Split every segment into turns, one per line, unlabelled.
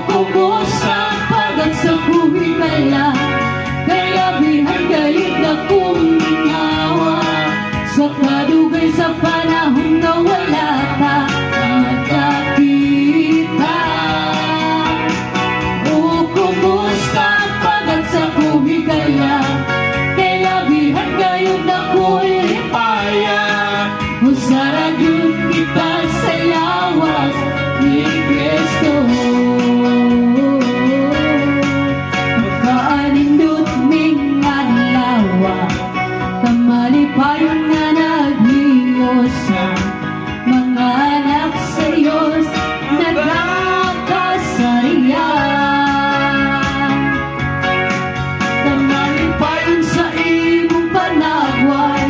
kumusta pagod sa buhay ka lang, kaya bihan galit na kung ginawa. Sa kadugay sa panahon na wala ka magkakita. O kumusta pagod sa buhay ka lang, kaya bihan galit na kung lipaya. O saragyod kita sa lawas ni Kristo. Pagkaanindot ning adlaw, kamalipayon nga nagliyos ang mga anak sa Diyos nagkakasariyan. Kamalipayon sa imong panagway,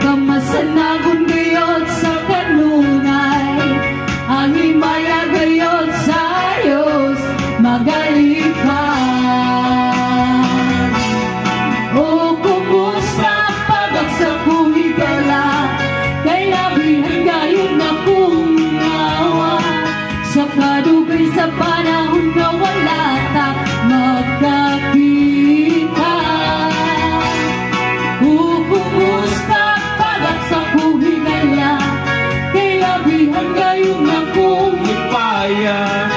kamasanagon gayot sa kanunay, ang himaya gayot sa Diyos magalipan. O kumusta pagod sa buhay ka lang, kay labihan gayon na kung nawa. Sa kadugay sa panahon na wala ta magkakita. O kumusta pagod sa buhay ka lang, kay labihan gayon na kung
lipaya.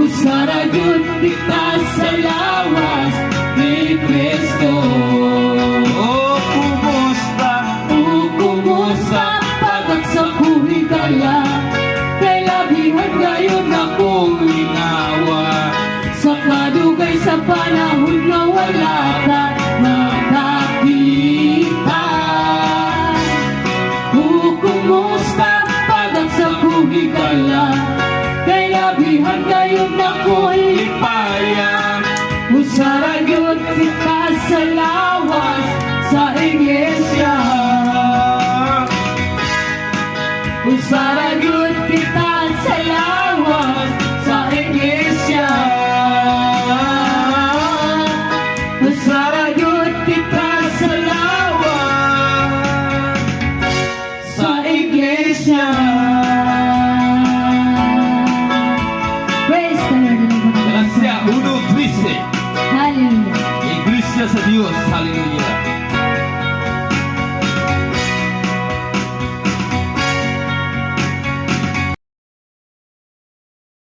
usaragyod kita sa lawas ni Kristo.
O kumusta
Pagod sa buhay ka lang, kay labihan gayon na kung
ginawa.
sa kadugay sa panahon na wala ka makakita. O kumusta pagod sa buhay ka lang, kay labihan gayon na kung
Lipaya.
usaragyod kita sa lawas sa iglesia. Usaragyod kita sa lawas sa iglesia. Usaragyod kita sa lawas sa iglesia. Praise the Lord.
Galacia 1:13.
Hallelujah.
Iglesia sa Diyos. Hallelujah.